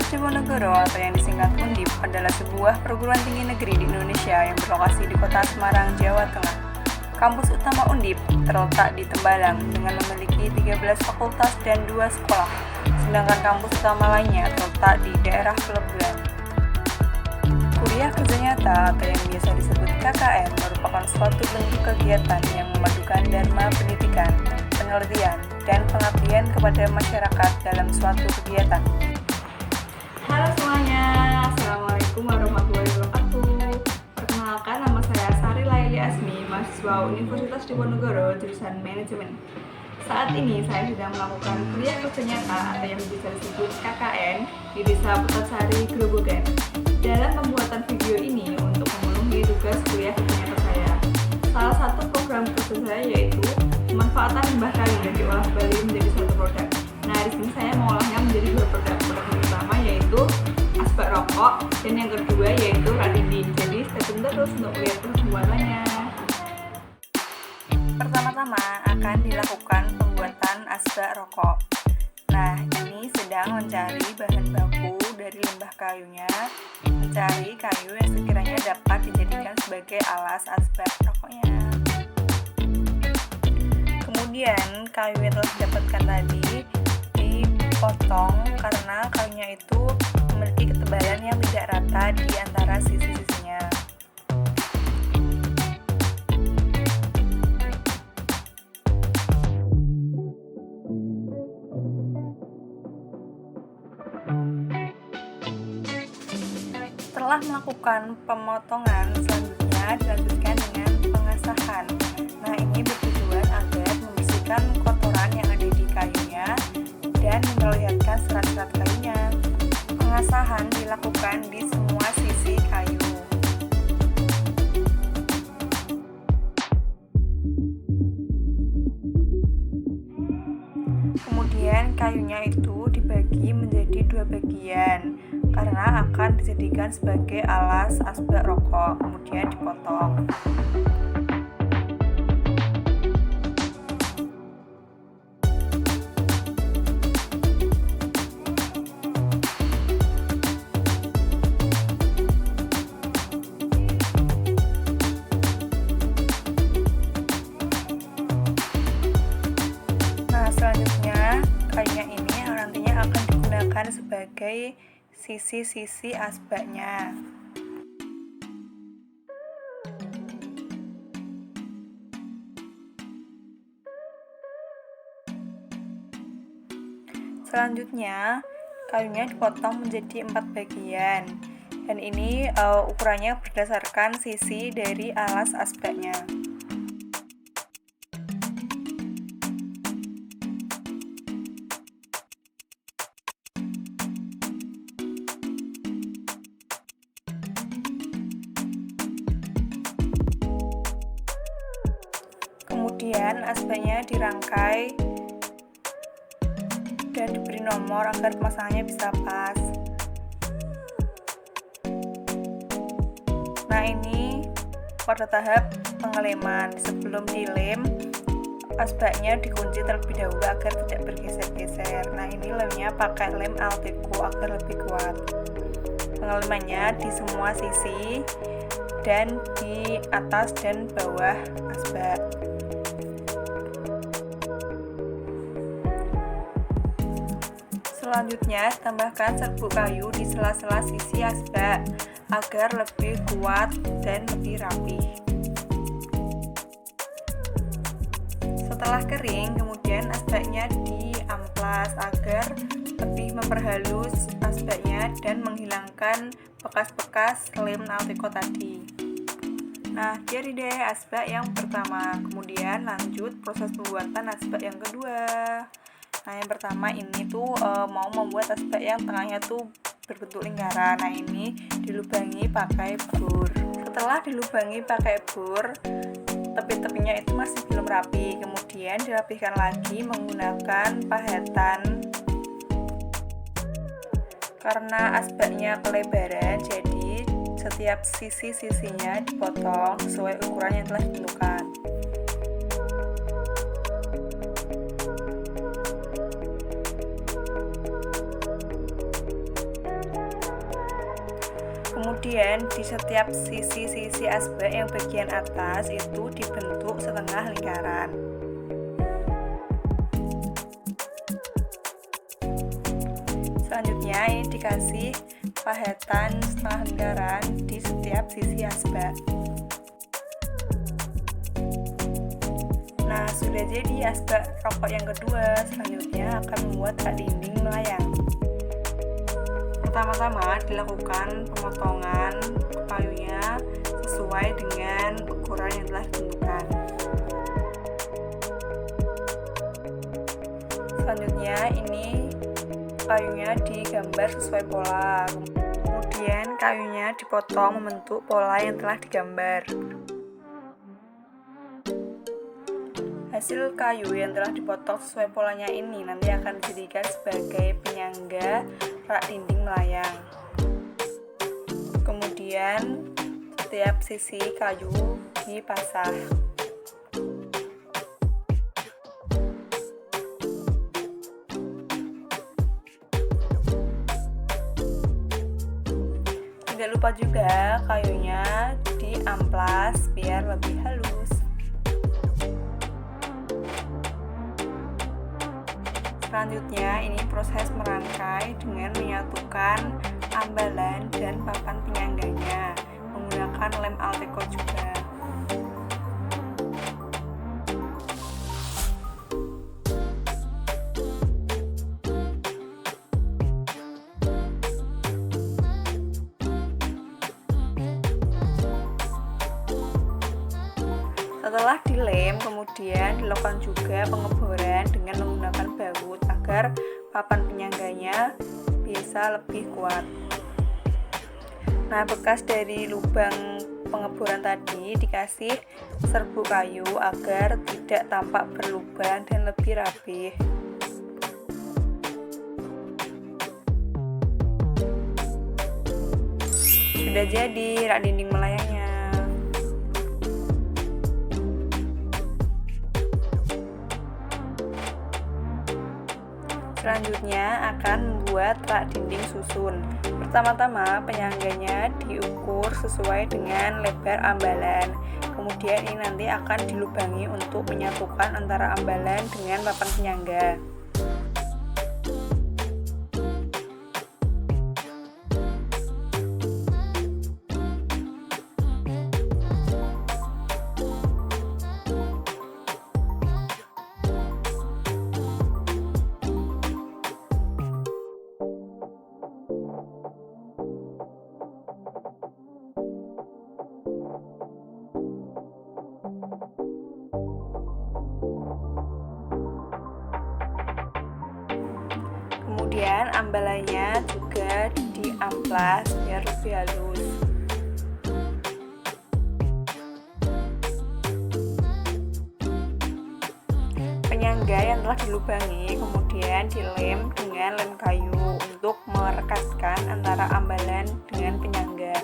Diponegoro atau yang disingkat Undip adalah sebuah perguruan tinggi negeri di Indonesia yang berlokasi di kota Semarang, Jawa Tengah. Kampus utama Undip terletak di Tembalang dengan memiliki 13 fakultas dan 2 sekolah, sedangkan kampus utama lainnya terletak di daerah Peleburan. Kuliah kerja nyata atau yang biasa disebut KKN merupakan suatu bentuk kegiatan yang memadukan dharma pendidikan, penelitian, dan pengabdian kepada masyarakat dalam suatu kegiatan. Halo semuanya, Assalamualaikum warahmatullahi wabarakatuh. Perkenalkan, nama saya Sari Laili Asmi, mahasiswa Universitas Diponegoro, jurusan Manajemen. Saat ini saya sedang melakukan kuliah kerja nyata atau yang bisa disebut KKN di Desa Putasari, Grobogan. Dalam pembuatan video ini untuk memenuhi tugas kuliah kerja nyata saya, salah satu program kerja saya yaitu pemanfaatan limbah kayu dan diolah kembali menjadi suatu produk. Nah, di sini saya mengolahnya menjadi dua produk. Produk yang pertama yaitu asbak rokok dan yang kedua yaitu radinding. Jadi stay tune terus untuk melihat pembuatannya. Pertama-tama akan dilakukan pembuatan asbak rokok. Nah, ini sedang mencari bahan baku dari limbah kayunya, mencari kayu yang sekiranya dapat dijadikan sebagai alas asbak rokoknya. Kemudian kayu yang telah didapatkan tadi dipotong karena kayunya itu memiliki ketebalan yang tidak rata di antara sisi-sisinya. Setelah melakukan pemotongan, selanjutnya dilanjutkan dengan pengasahan. Nah, ini bertujuan agar membersihkan kotoran yang ada di kayunya dan memperlihatkan serat-serat kayunya. Pengasahan dilakukan di semua sisi kayu. Kemudian kayunya itu dibagi menjadi dua bagian karena akan dijadikan sebagai alas asbak rokok, kemudian dipotong. Selanjutnya, kayunya ini nantinya akan digunakan sebagai sisi-sisi asbaknya. Selanjutnya, kayunya dipotong menjadi 4 bagian. Dan ini ukurannya berdasarkan sisi dari alas asbaknya. Kemudian asbaknya dirangkai dan diberi nomor agar pemasangannya bisa pas. Nah, ini pada tahap pengeleman. Sebelum dilem, asbaknya dikunci terlebih dahulu agar tidak bergeser-geser. Nah, ini lemnya pakai lem Alteco agar lebih kuat. Pengelemannya di semua sisi dan di atas dan bawah asbak. Selanjutnya, tambahkan serbuk kayu di sela-sela sisi asbak agar lebih kuat dan lebih rapi. Setelah kering, kemudian asbaknya diamplas agar lebih memperhalus asbaknya dan menghilangkan bekas-bekas lem Alteco tadi. Nah, jadi deh asbak yang pertama. Kemudian lanjut proses pembuatan asbak yang kedua. Nah, yang pertama ini tuh mau membuat asbak yang tengahnya tuh berbentuk lingkaran. Nah, ini dilubangi pakai bor. Setelah dilubangi pakai bor, tepi-tepinya itu masih belum rapi. Kemudian dirapihkan lagi menggunakan pahatan. Karena asbaknya kelebaran, jadi setiap sisi-sisinya dipotong sesuai ukuran yang telah ditentukan. Kemudian di setiap sisi-sisi asbak yang bagian atas itu dibentuk setengah lingkaran. Selanjutnya ini dikasih pahatan setengah lingkaran di setiap sisi asbak. Nah, sudah jadi asbak rokok yang kedua. Selanjutnya akan membuat rak dinding melayang. Pertama-tama dilakukan pemotongan kayunya sesuai dengan ukuran yang telah ditentukan. Selanjutnya ini kayunya digambar sesuai pola. Kemudian kayunya dipotong membentuk pola yang telah digambar. Hasil kayu yang telah dipotong sesuai polanya ini nanti akan dijadikan sebagai penyangga rak dinding melayang. Kemudian setiap sisi kayu dipasang. Tidak lupa juga kayunya diamplas biar lebih halus. Selanjutnya ini proses merangkai dengan menyatukan ambalan dan papan penyangganya menggunakan lem Alteco juga. Setelah dilem, kemudian dilakukan juga pengeboran dengan menggunakan baut agar papan penyangganya bisa lebih kuat. Nah, bekas dari lubang pengeboran tadi dikasih serbuk kayu agar tidak tampak berlubang dan lebih rapih. Sudah jadi rak dinding melayangnya. Selanjutnya akan membuat rak dinding susun. Pertama-tama penyangganya diukur sesuai dengan lebar ambalan. Kemudian ini nanti akan dilubangi untuk menyatukan antara ambalan dengan papan penyangga. Kemudian ambalannya juga diamplas biar lebih halus. Penyangga yang telah dilubangi kemudian dilem dengan lem kayu untuk merekatkan antara ambalan dengan penyangga.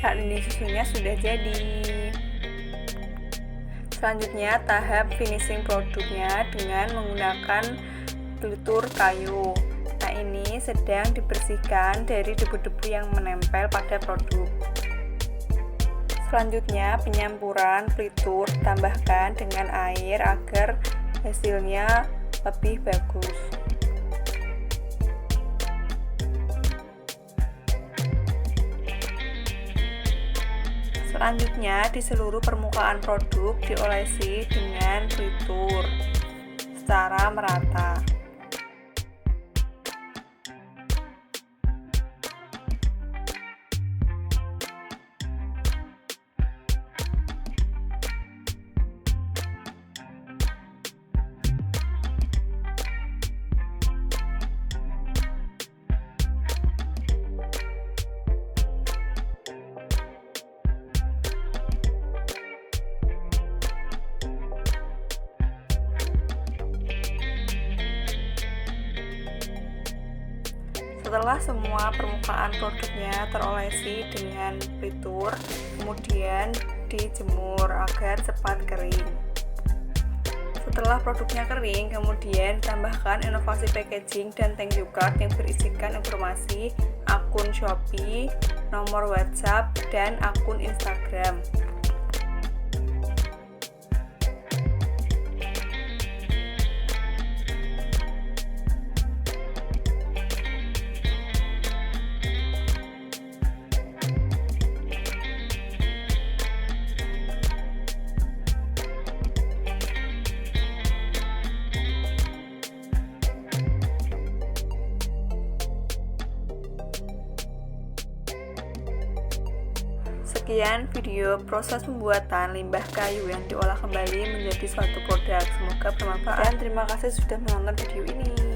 Rak dinding susunnya sudah jadi. Selanjutnya tahap finishing produknya dengan menggunakan plitur kayu. Nah, ini sedang dibersihkan dari debu-debu yang menempel pada produk. Selanjutnya penyampuran plitur tambahkan dengan air agar hasilnya lebih bagus. Selanjutnya di seluruh permukaan produk diolesi dengan plitur secara merata. Setelah semua permukaan produknya terolesi dengan pelitur, kemudian dijemur agar cepat kering. Setelah produknya kering, kemudian tambahkan inovasi packaging dan thank you card yang berisikan informasi akun Shopee, nomor WhatsApp, dan akun Instagram. Sekian video proses pembuatan limbah kayu yang diolah kembali menjadi suatu produk. Semoga bermanfaat dan terima kasih sudah menonton video ini.